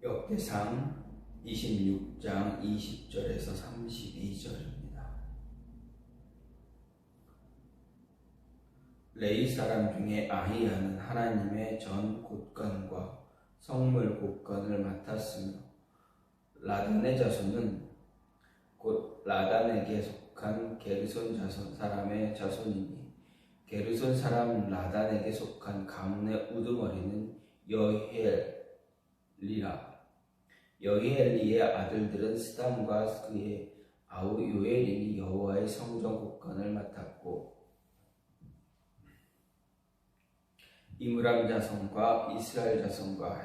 역대상 26장 20절에서 32절입니다. 레위 사람 중에 아히야는 하나님의 전 곳간과 성물 곳간을 맡았으며 라단의 자손은 곧 라단에게 속한 게르손 자손 사람의 자손이니 게르손 사람 라단에게 속한 가문의 우두머리는 여히엘리라. 여히엘리의 아들들은 스담과 그의 아우 요엘이 여호와의 성전 곳간을 맡았고 이므람 자손과 이스라엘 자손과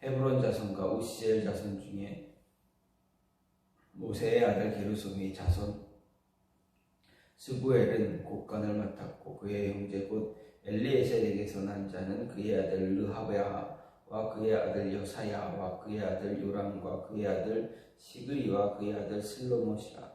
헤브론 자손과 우시엘 자손 중에 모세의 아들 게르솜의 자손 스부엘은 곳간을 맡았고 그의 형제 곧 엘리에셀에게서 난 자는 그의 아들 르하베아와 그의 아들 여사야와 그의 아들 요람과 그의 아들 시그리와 그의 아들 슬로못이라.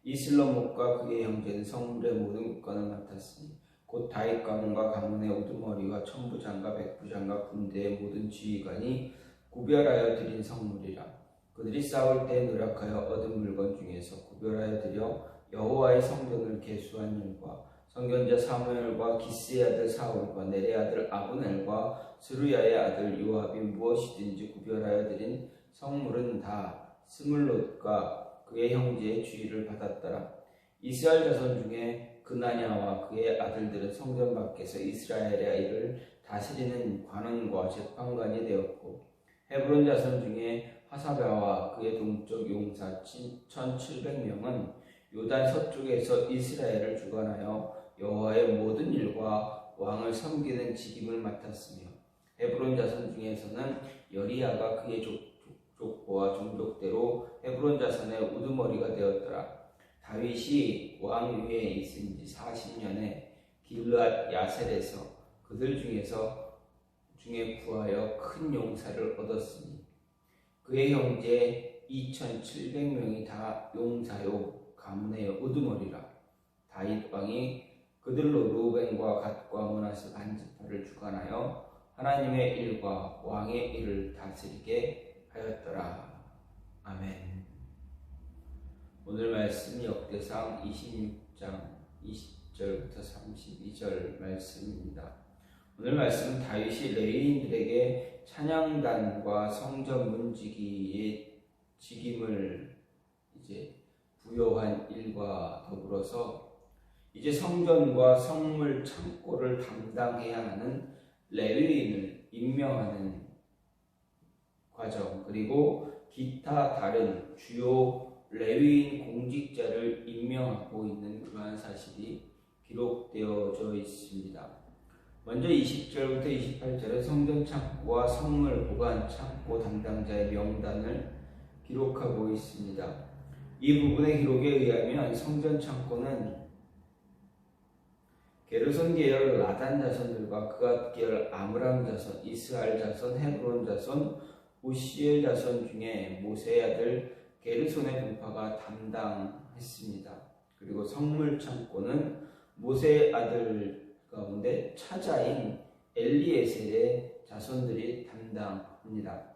이 슬로못과 그의 형제는 성물의 모든 곳간을 맡았으니 곧 다윗 가문과 가문의 우두머리와 천부장과 백부장과 군대의 모든 지휘관이 구별하여 드린 성물이라. 그들이 싸울 때 노력하여 얻은 물건 중에서 구별하여 드려 여호와의 성전을 계수한 일과 선견자 사무엘과 기스의 아들 사울과 넬의 아들 아브넬과 스루야의 아들 요압이 무엇이든지 구별하여 드린 성물은 다 스물롯과 그의 형제의 주의를 받았더라. 이스라엘 자손 중에 그나냐와 그의 아들들은 성전 밖에서 이스라엘의 일을 다스리는 관원과 재판관이 되었고 헤브론 자손 중에 하사베와 그의 동쪽 용사 1700명은 요단 서쪽에서 이스라엘을 주관하여 여호와의 모든 일과 왕을 섬기는 직임을 맡았으며 헤브론 자손 중에서는 여리야가 그의 족보와 종족대로 헤브론 자손의 우두머리가 되었더라. 다윗이 왕 위에 있은 지 40년에 길르앗 야셀에서 그들 중에 구하여 큰 용사를 얻었으니 그의 형제 2700명이 다 용사요 가문의 우두머리라. 다윗 왕이 그들로 루벤과 갓과 므낫세 반지파를 주관하여 하나님의 일과 왕의 일을 다스리게 하였더라. 아멘. 오늘 말씀 역대상 26장 20절부터 32절 말씀입니다. 오늘 말씀은 다윗이 레위인들에게 찬양단과 성전 문지기의 직임을 부여한 일과 더불어서 이제 성전과 성물 창고를 담당해야 하는 레위인을 임명하는 과정, 그리고 기타 다른 주요 레위인 공직자를 임명하고 있는 그러한 사실이 기록되어져 있습니다. 먼저 20절부터 28절은 성전 창고와 성물 보관 창고 담당자의 명단을 기록하고 있습니다. 이 부분의 기록에 의하면 성전 창고는 게르손 계열 라단 자손들과 그앗 계열 아므람 자손, 이스라엘 자손, 헤브론 자손, 우시엘 자손 중에 모세의 아들 게르손의 분파가 담당했습니다. 그리고 성물 창고는 모세의 아들 가운데 차자인 엘리에셀의 자손들이 담당합니다.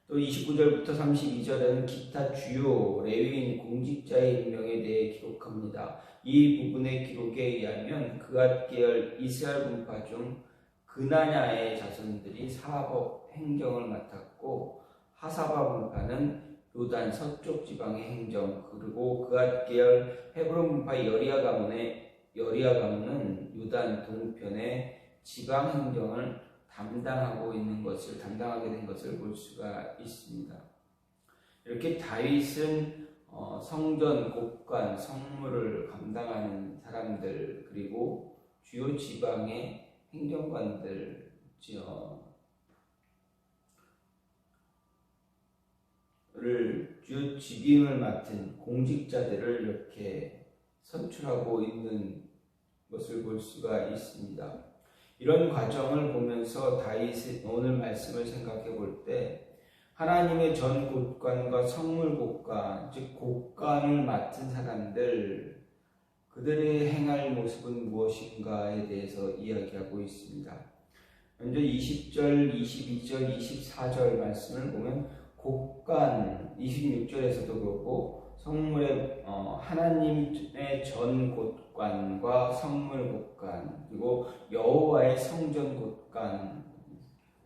또 29절부터 32절에는 기타 주요 레위인 공직자의 임명에 대해 기록합니다. 이 부분의 기록에 의하면 그앗 계열 이스라엘 분파 중 그나냐의 자손들이 사법 행정을 맡았고 하사바 분파는 요단 서쪽 지방의 행정, 그리고 그앗 계열 헤브론 분파 여리야 가문은 요단 동편의 지방 행정을 담당하게 된 것을 볼 수가 있습니다. 이렇게 다윗은 성전, 곳간, 성물을 감당하는 사람들, 그리고 주요 지방의 행정관들, 주요 직임을 맡은 공직자들을 이렇게 선출하고 있는 것을 볼 수가 있습니다. 이런 과정을 보면서 다윗의 오늘 말씀을 생각해 볼 때 하나님의 전 곳간과 성물 곳간, 즉 곳간을 맡은 사람들, 그들의 행할 모습은 무엇인가에 대해서 이야기하고 있습니다. 먼저 20절, 22절, 24절 말씀을 보면 곡간, 26절에서도 그렇고 성물의 하나님의 전 곳간과 성물 곳간, 그리고 여호와의 성전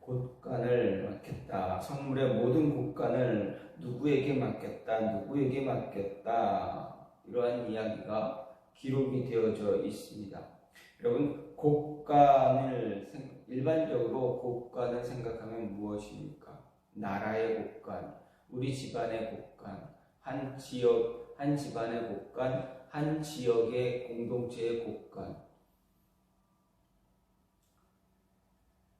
곳간을 맡겠다. 성물의 모든 곳간을 누구에게 맡겠다. 이러한 이야기가 기록이 되어져 있습니다. 여러분, 일반적으로 곡간을 생각하면 무엇입니까? 나라의 곡간, 우리 집안의 곡간, 한 집안의 곡간, 한 지역의 공동체의 곡간,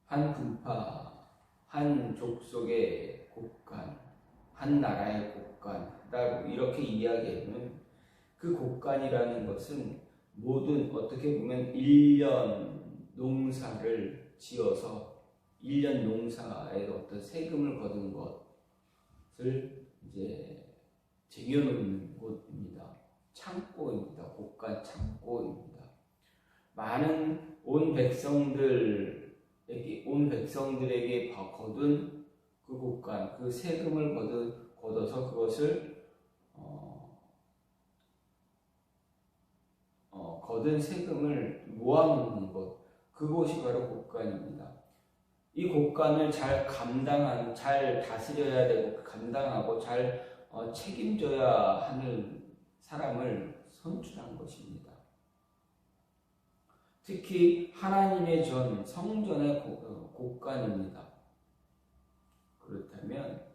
한 분파, 한 족속의 곡간, 한 나라의 곡간, 이렇게 이야기하면 그 곡간이라는 것은 모든 어떻게 보면 1년 농사를 지어서 1년 농사에 어떤 세금을 거둔 것을 이제 쟁여놓는 곳입니다. 창고입니다. 곡간 창고입니다. 많은 온 백성들에게 거둔 그 곡간, 그 세금을 거둬서 그것을 거둔 세금을 모아놓는 것, 그곳이 바로 곡간입니다. 이 곡간을 잘 다스려야 되고 감당하고 잘 책임져야 하는 사람을 선출한 것입니다. 특히 하나님의 성전의 곡간입니다. 그렇다면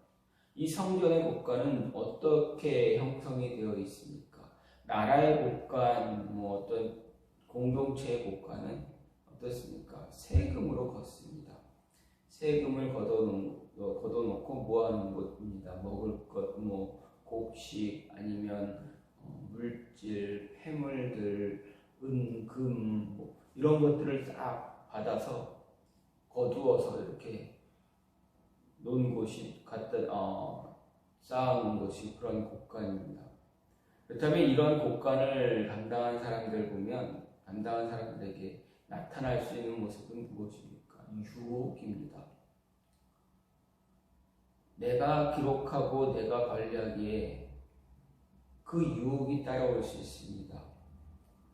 이 성전의 곡간은 어떻게 형성이 되어 있습니까? 나라의 곡간, 어떤 공동체의 곡간은 어떻습니까? 세금으로 걷습니다. 세금을 걷어놓고 모아놓은 곳입니다. 먹을 것, 곡식, 아니면 물질, 폐물들, 금, 이런 것들을 싹 받아서 거두어서 이렇게 놓은 곳이 쌓아놓은 것이 그런 곡간입니다. 그렇다면 이런 곡간을 담당한 사람들에게 나타날 수 있는 모습은 무엇입니까? 유혹입니다. 내가 기록하고 내가 관리하기에 그 유혹이 따라올 수 있습니다.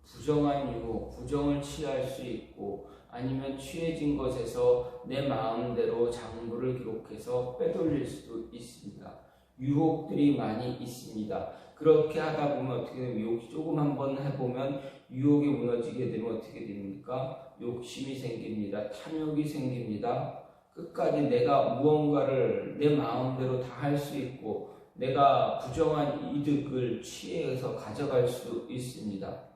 부정한 유혹, 부정을 취할 수 있고, 아니면 취해진 것에서 내 마음대로 장부를 기록해서 빼돌릴 수도 있습니다. 유혹들이 많이 있습니다. 그렇게 하다 보면 어떻게 되면 유혹 조금 한번 해보면 유혹에 무너지게 되면 어떻게 됩니까? 욕심이 생깁니다. 탐욕이 생깁니다. 끝까지 내가 무언가를 내 마음대로 다 할 수 있고 내가 부정한 이득을 취해서 가져갈 수 있습니다.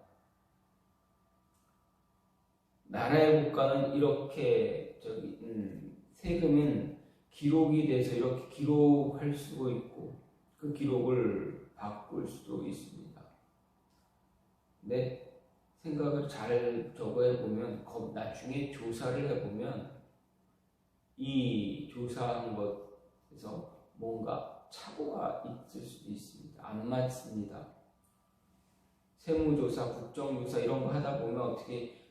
나라의 국가는 이렇게 세금은 기록이 돼서 이렇게 기록할 수도 있고 그 기록을 바꿀 수도 있습니다. 근데 생각을 잘 적어해보면 나중에 조사를 해보면 이 조사한 것에서 뭔가 착오가 있을 수도 있습니다. 안 맞습니다. 세무조사, 국정조사 이런 거 하다 보면 어떻게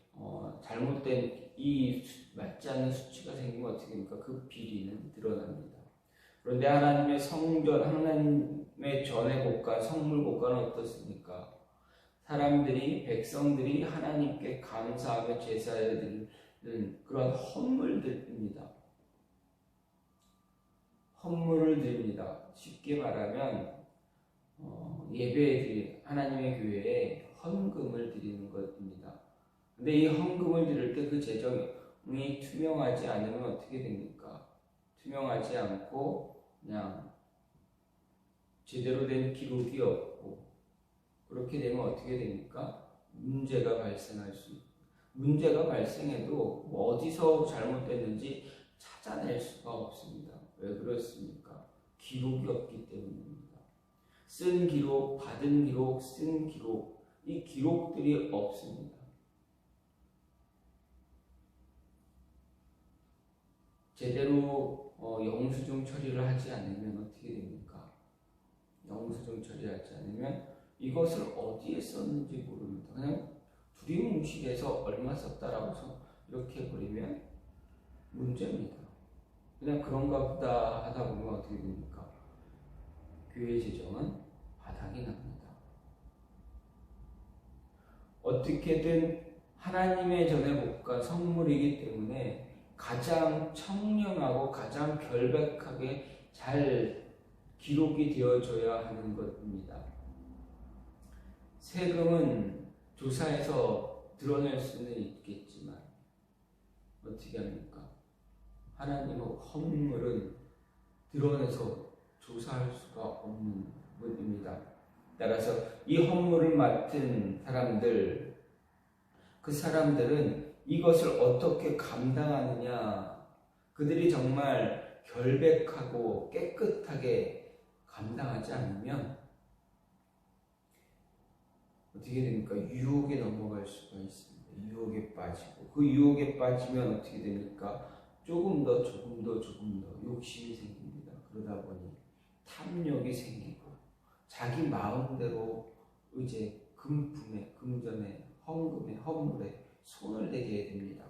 잘못된 맞지 않는 수치가 생기면 어떻게 됩니까? 그 비리는 드러납니다. 그런데 하나님의 성전, 하나님의 전의 곳간, 성물 곳간은 어떻습니까? 백성들이 하나님께 감사하며 제사해야 드리는 그런 헌물들입니다. 헌물을 드립니다. 쉽게 말하면 하나님의 교회에 헌금을 드리는 것입니다. 근데 이 헌금을 드릴 때 그 재정이 투명하지 않으면 어떻게 됩니까? 투명하지 않고 그냥 제대로 된 기록이 없고 그렇게 되면 어떻게 됩니까? 문제가 발생해도 어디서 잘못됐는지 찾아낼 수가 없습니다. 왜 그렇습니까? 기록이 없기 때문입니다. 쓴 기록, 받은 기록, 쓴 기록, 이 기록들이 없습니다. 제대로 영수증 처리를 하지 않으면 어떻게 됩니까? 영수증 처리하지 않으면 이것을 어디에 썼는지 모릅니다. 그냥 두리뭉실해서 얼마 썼다라고 해서 이렇게 해버리면 문제입니다. 그냥 그런가 보다 하다 보면 어떻게 됩니까? 교회 재정은 바닥이 납니다. 어떻게든 하나님의 전에 복과 성물이기 때문에 가장 청렴하고 가장 결백하게 잘 기록이 되어줘야 하는 것입니다. 세금은 조사해서 드러낼 수는 있겠지만 어떻게 합니까? 하나님의 헌물은 드러내서 조사할 수가 없는 분입니다. 따라서 이 헌물을 맡은 사람들, 그 사람들은 이것을 어떻게 감당하느냐, 그들이 정말 결백하고 깨끗하게 감당하지 않으면 어떻게 됩니까? 유혹에 넘어갈 수가 있습니다. 유혹에 빠지고, 그 유혹에 빠지면 어떻게 됩니까? 조금 더 욕심이 생깁니다. 그러다 보니 탐욕이 생기고 자기 마음대로 이제 금품에, 금전에, 헌금에, 헌물에 손을 대게 됩니다.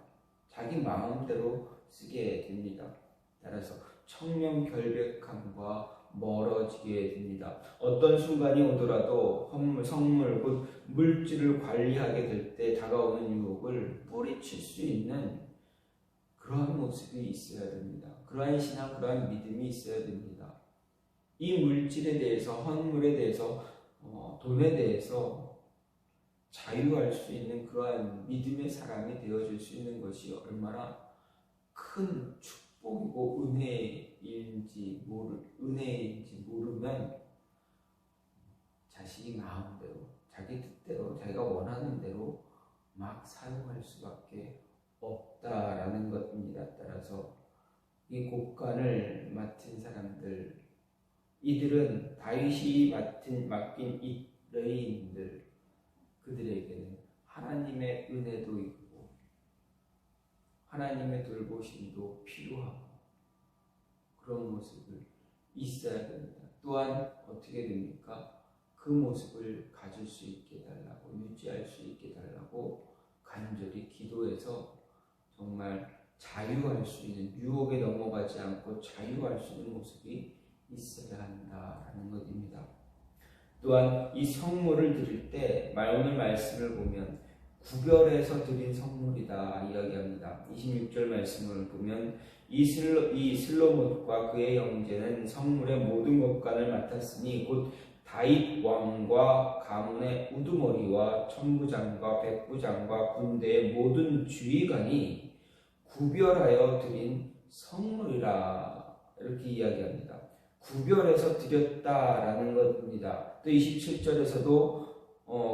자기 마음대로 쓰게 됩니다. 따라서 청렴 결백함과 멀어지게 됩니다. 어떤 순간이 오더라도 헌물, 성물, 곧 물질을 관리하게 될 때 다가오는 유혹을 뿌리칠 수 있는 그러한 모습이 있어야 됩니다. 그러한 신앙, 그러한 믿음이 있어야 됩니다. 이 물질에 대해서, 헌물에 대해서, 돈에 대해서 자유할 수 있는 그러한 믿음의 사람이 되어줄 수 있는 것이 얼마나 큰 축복이고 은혜인지 모르면 자신이 마음대로, 자기 뜻대로, 자기가 원하는 대로 막 사용할 수밖에 없다라는 것입니다. 따라서 이 곡간을 맡은 사람들, 이들은 다윗이 맡긴 이 레위인들, 그들에게는 하나님의 은혜도 있고 하나님의 돌보심도 필요하고 그런 모습을 있어야 됩니다. 또한 어떻게 됩니까? 그 모습을 가질 수 있게 달라고, 유지할 수 있게 달라고 간절히 기도해서 정말 자유할 수 있는, 유혹에 넘어가지 않고 자유할 수 있는 모습이 있어야 한다라는 것입니다. 또한 이 성물을 드릴 때 오늘 말씀을 보면 구별해서 드린 성물이다 이야기합니다. 26절 말씀을 보면 이 슬로못과 그의 형제는 성물의 모든 것간을 맡았으니 곧 다윗 왕과 가문의 우두머리와 천부장과 백부장과 군대의 모든 주의관이 구별하여 드린 성물이라 이렇게 이야기합니다. 구별해서 드렸다라는 것입니다. 또 27절에서도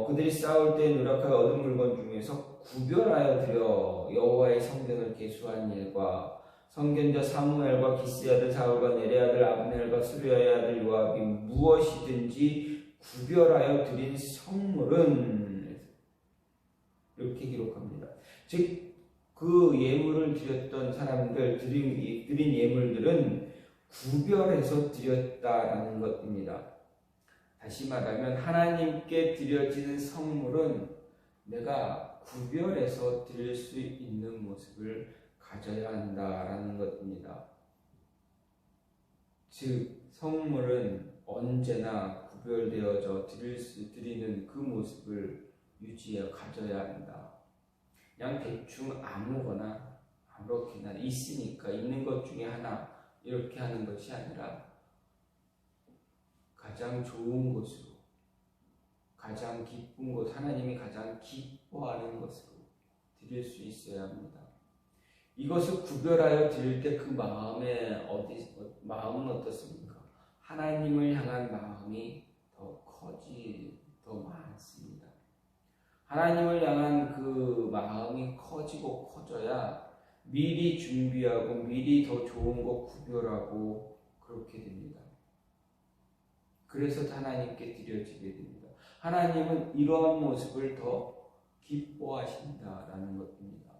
그들이 싸울 때 누락하여 얻은 물건 중에서 구별하여 드려 여호와의 성전을 계수한 일과 선견자 사무엘과 기스의 아들 사울과 넬의 아들 아브넬과 수르야의 아들 요압이 무엇이든지 구별하여 드린 성물은 이렇게 기록합니다. 즉 그 예물을 드렸던 사람들, 드린 예물들은 구별해서 드렸다라는 것입니다. 다시 말하면 하나님께 드려지는 성물은 내가 구별해서 드릴 수 있는 모습을 가져야 한다라는 것입니다. 즉 성물은 언제나 구별되어져 드리는 그 모습을 가져야 한다. 그냥 대충 아무거나 아무렇게나 있으니까 있는 것 중에 하나 이렇게 하는 것이 아니라 가장 좋은 것으로, 가장 기쁜 것, 하나님이 가장 기뻐하는 것으로 드릴 수 있어야 합니다. 이것을 구별하여 드릴 때 그 마음은 어떻습니까? 하나님을 향한 마음이 더 많습니다. 하나님을 향한 그 마음이 커지고 커져야 미리 준비하고 미리 더 좋은 거 구별하고 그렇게 됩니다. 그래서 하나님께 드려지게 됩니다. 하나님은 이러한 모습을 더 기뻐하신다라는 것입니다.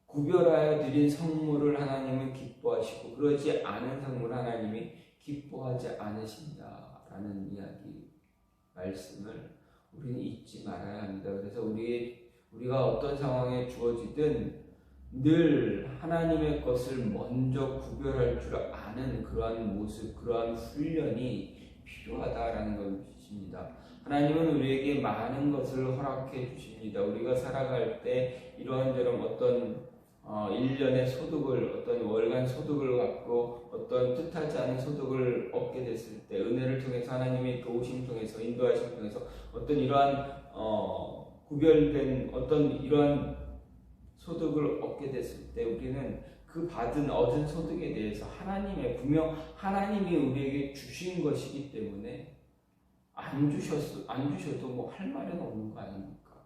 구별하여 드린 성물을 하나님은 기뻐하시고 그러지 않은 성물 하나님이 기뻐하지 않으신다라는 이야기, 말씀을 우리는 잊지 말아야 합니다. 그래서 우리가 어떤 상황에 주어지든 늘 하나님의 것을 먼저 구별할 줄 아는 그러한 모습, 그러한 훈련이 필요하다라는 것입니다. 하나님은 우리에게 많은 것을 허락해 주십니다. 우리가 살아갈 때 이러한저런 어떤 1년의 소득을, 어떤 월간 소득을 갖고 어떤 뜻하지 않은 소득을 얻게 됐을 때, 은혜를 통해서 하나님의 도우심 통해서, 인도하심 통해서 어떤 이러한 구별된 어떤 이러한 소득을 얻게 됐을 때, 우리는 그 얻은 소득에 대해서 분명 하나님이 우리에게 주신 것이기 때문에 안 주셔도 뭐 할 말은 없는 거 아닙니까?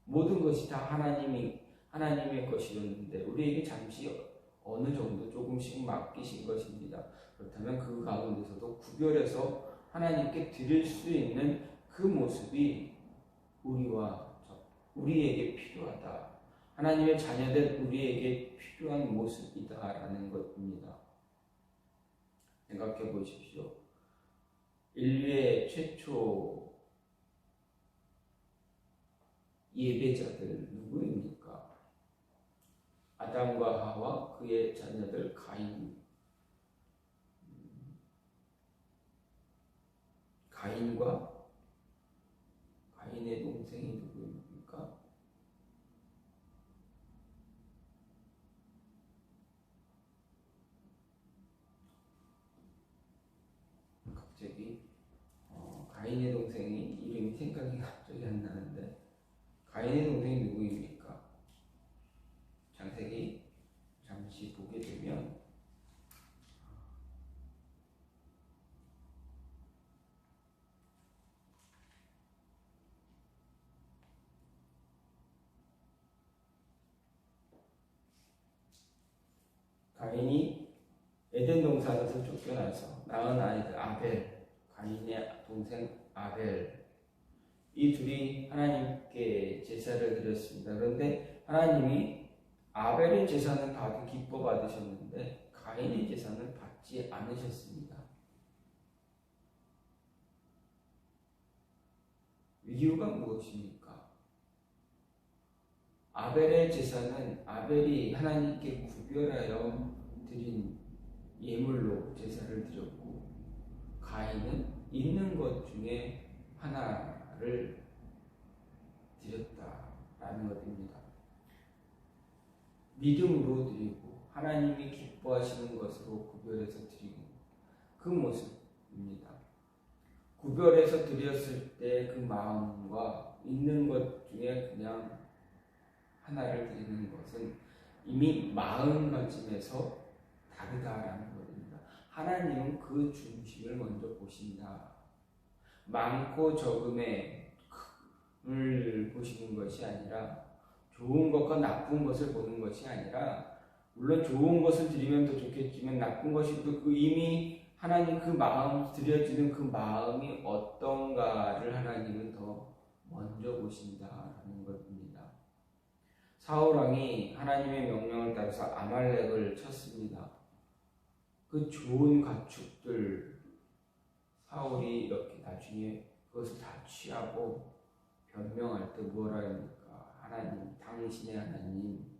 모든 것이 다 하나님의 것이었는데 우리에게 잠시 어느 정도 조금씩 맡기신 것입니다. 그렇다면 그 가운데서도 구별해서 하나님께 드릴 수 있는 그 모습이 우리에게 필요하다. 하나님의 자녀된 우리에게 필요한 모습이다라는 것입니다. 생각해 보십시오. 인류의 최초 예배자들 누구입니까? 아담과 하와, 그의 자녀들 가인과 가인의 동생이 누구입니까? 갑자기 가인의 동생이 이름이 생각이 갑자기 안 나는데, 가인의 동생이 누구입니까? 창세기 잠시 보게 되면 가인이 에덴 동산에서 쫓겨나서 낳은 아이들 가인의 동생 아벨, 이 둘이 하나님께 제사를 드렸습니다. 그런데 하나님이 아벨의 제사는 기뻐 받으셨는데 가인의 제사는 받지 않으셨습니다. 이유가 무엇입니까? 아벨의 제사는 아벨이 하나님께 구별하여 드린 예물로 제사를 드렸고, 가인은 있는 것 중에 하나를 드렸다라는 것입니다. 믿음으로 드리고 하나님이 기뻐하시는 것으로 구별해서 드리고, 그 모습입니다. 구별해서 드렸을 때 그 마음과 있는 것 중에 그냥 하나를 드리는 것은 이미 마음가짐에서 다르다라는 것입니다. 하나님은 그 중심을 먼저 보신다. 많고 적음을 보시는 것이 아니라, 좋은 것과 나쁜 것을 보는 것이 아니라, 물론 좋은 것을 드리면 더 좋겠지만 나쁜 것이 또 이미 하나님 그 마음, 드려지는 그 마음이 어떤가를 하나님은 더 먼저 보신다라는 것입니다. 사울왕이 하나님의 명령을 따라서 아말렉을 쳤습니다. 그 좋은 가축들, 사울이 이렇게 나중에 그것을 다 취하고 변명할 때 뭐라 합니까? 하나님, 당신의 하나님,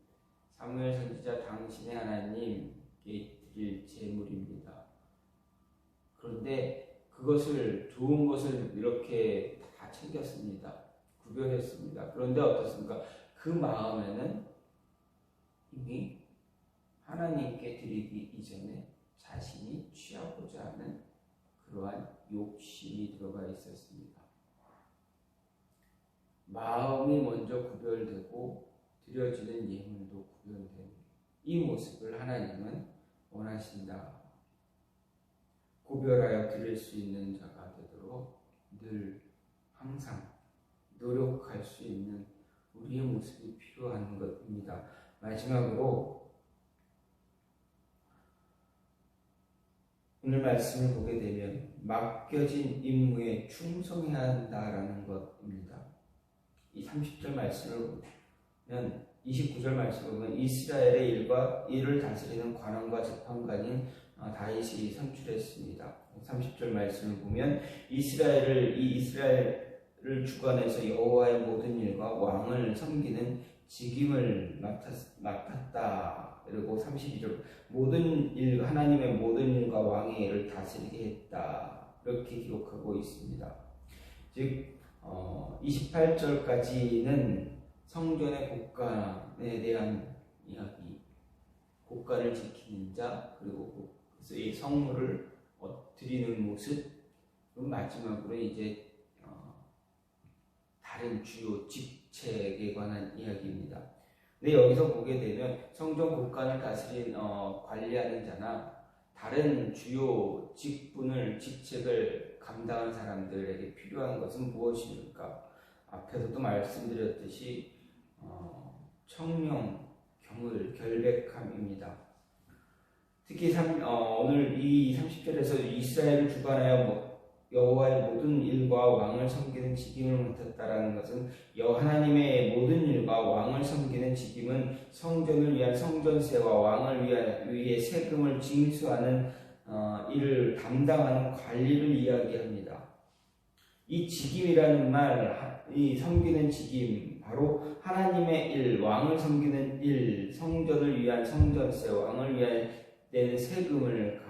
사무엘 선지자 당신의 하나님께 드릴 제물입니다. 그런데 그것을, 좋은 것을 이렇게 다 챙겼습니다. 구별했습니다. 그런데 어떻습니까? 그 마음에는 이미 하나님께 드리기 이전에 자신이 취하고자 하는 그러한 욕심이 들어가 있었습니다. 마음이 먼저 구별되고 드려지는 예물도 구별된 이 모습을 하나님은 원하신다. 구별하여 드릴 수 있는 자가 되도록 늘 항상 노력할 수 있는 우리의 모습이 필요한 것입니다. 마지막으로 오늘 말씀을 보게 되면 맡겨진 임무에 충성해야 한다라는 것입니다. 이 30절 말씀을 보면, 29절 말씀을 보면 이스라엘의 일과 이를 다스리는 관원과 재판관인 다윗이 선출했습니다. 30절 말씀을 보면 이스라엘을 주관해서 여호와의 모든 일과 왕을 섬기는 직임을 맡았다. 그리고 32절 모든 일 하나님의 모든 일과 왕의 일을 다스리게 했다. 이렇게 기록하고 있습니다. 즉 28절까지는 성전의 곳간에 대한 이야기, 곳간을 지키는 자, 그리고 이 성물을 드리는 모습, 마지막으로 이제 다른 주요 직책에 관한 이야기입니다. 근데 여기서 보게 되면 성전 곳간을 관리하는 자나 다른 주요 직책을 감당한 사람들에게 필요한 것은 무엇입니까? 앞에서도 말씀드렸듯이 청령, 경을, 결백함입니다. 특히 오늘 이 30절에서 이스라엘을 주관하여 여호와의 모든 일과 왕을 섬기는 직임을 맡았다라는 것은 하나님의 모든 일과 왕을 섬기는 직임은 성전을 위한 성전세와 왕을 위해 세금을 징수하는 일을 담당하는 관리를 이야기합니다. 이 직임이라는 말, 이 섬기는 직임, 바로 하나님의 일, 왕을 섬기는 일, 성전을 위한 성전세, 왕을 위한 내는 세금을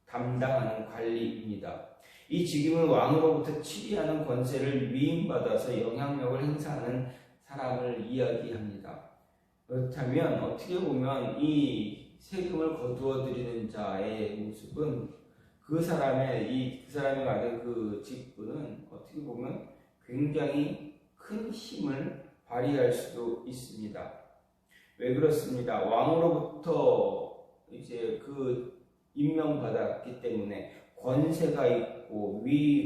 담당하는 관리입니다. 이 직임은 왕으로부터 치리하는 권세를 위임받아서 영향력을 행사하는 사람을 이야기합니다. 그렇다면 어떻게 보면 이 세금을 거두어 드리는 자의 모습은 그 사람이 가진 그 직분은 어떻게 보면 굉장히 큰 힘을 발휘할 수도 있습니다. 왜 그렇습니다? 왕으로부터 이제 임명받았기 때문에 권세가 있고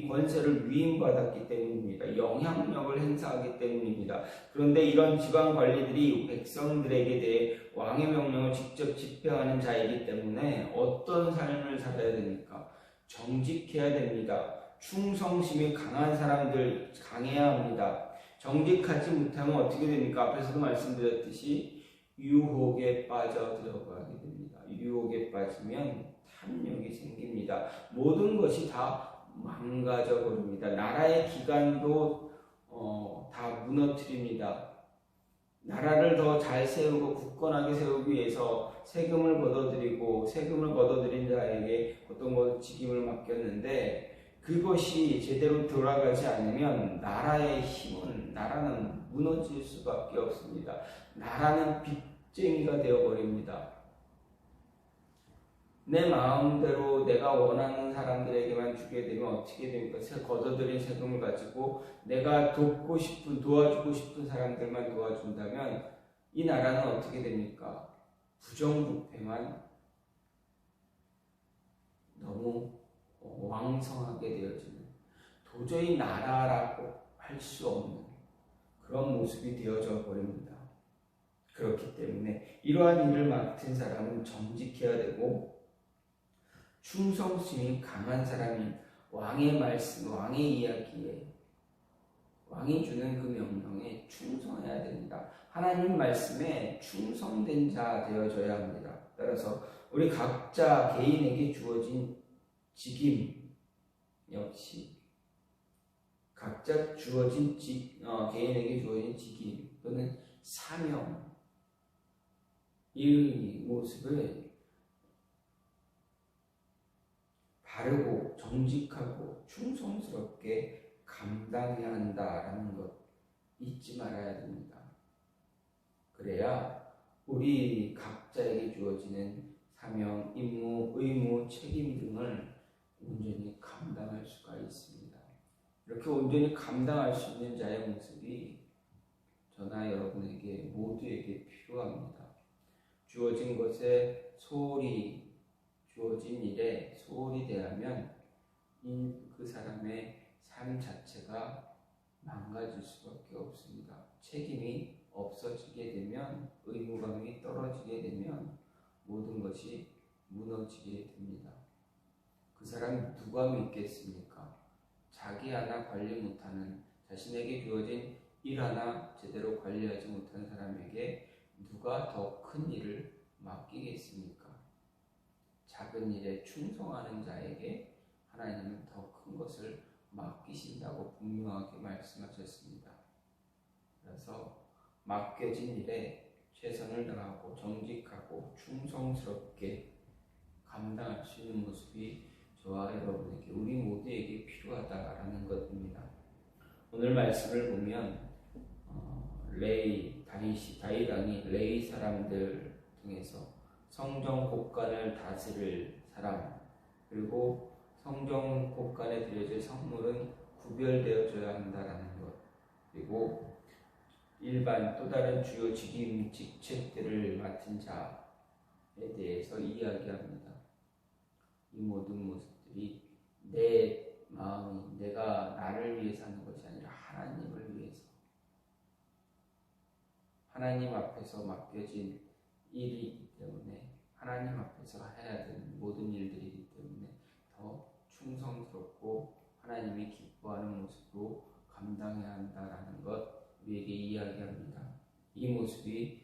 권세를 위임받았기 때문입니다. 영향력을 행사하기 때문입니다. 그런데 이런 지방 관리들이 백성들에게 대해 왕의 명령을 직접 집행하는 자이기 때문에 어떤 삶을 살아야 됩니까? 정직해야 됩니다. 충성심이 강한 사람들 강해야 합니다. 정직하지 못하면 어떻게 됩니까? 앞에서도 말씀드렸듯이 유혹에 빠져 들어가게 됩니다. 유혹에 빠지면 탐욕이 생깁니다. 모든 것이 다 망가져 버립니다. 나라의 기관도 다 무너뜨립니다. 나라를 더 잘 세우고 굳건하게 세우기 위해서 세금을 걷어들인 자에게 어떤 직임을 맡겼는데 그것이 제대로 돌아가지 않으면 나라는 무너질 수밖에 없습니다. 나라는 빚쟁이가 되어버립니다. 내 마음대로 내가 원하는 사람들에게만 주게 되면 어떻게 됩니까? 걷어들인 세금을 가지고 내가 도와주고 싶은 사람들만 도와준다면 이 나라는 어떻게 됩니까? 부정부패만 너무 왕성하게 되어지는, 도저히 나라라고 할 수 없는 그런 모습이 되어져 버립니다. 그렇기 때문에 이러한 일을 맡은 사람은 정직해야 되고 충성심이 강한 사람이 왕의 말씀, 왕의 이야기에, 왕이 주는 그 명령에 충성해야 됩니다. 하나님 말씀에 충성된 자 되어져야 합니다. 따라서 우리 각자 개인에게 주어진 직임 역시 각자 개인에게 주어진 직임 또는 사명, 이 모습을 바르고 정직하고 충성스럽게 감당해야 한다라는 것 잊지 말아야 됩니다. 그래야 우리 각자에게 주어지는 사명, 임무, 의무, 책임 등을 온전히 감당할 수가 있습니다. 이렇게 온전히 감당할 수 있는 자의 모습이 저나 여러분에게 모두에게 필요합니다. 주어진 것에 주어진 일에 소홀히 대하면 그 사람의 삶 자체가 망가질 수밖에 없습니다. 책임이 없어지게 되면, 의무감이 떨어지게 되면 모든 것이 무너지게 됩니다. 그 사람 누가 믿겠습니까? 자기 하나 관리 못하는, 자신에게 주어진 일 하나 제대로 관리하지 못하는 사람에게 누가 더 큰 일을 맡기겠습니까? 작은 일에 충성하는 자에게 하나님은 더 큰 것을 맡기신다고 분명하게 말씀하셨습니다. 그래서 맡겨진 일에 최선을 다하고 정직하고 충성스럽게 감당할 수 있는 모습이 저와 여러분에게, 우리 모두에게 필요하다라는 것입니다. 오늘 말씀을 보면 다윗 왕이 레위 사람들 중에서 성전 곳간을 다스릴 사람, 그리고 성전 곳간에 드려질 선물은 구별되어져야 한다라는 것, 그리고 일반 또 다른 주요 직책들을 맡은 자에 대해서 이야기합니다. 이 모든 모습들이 내 마음이 내가 나를 위해서 하는 것이 아니라 하나님을 위해서, 하나님 앞에서 맡겨진 일이기 때문에, 하나님 앞에서 해야 되는 모든 일들이기 때문에 더 충성스럽고 하나님이 기뻐하는 모습으로 감당해야 한다라는 것 우리에게 이야기합니다. 이 모습이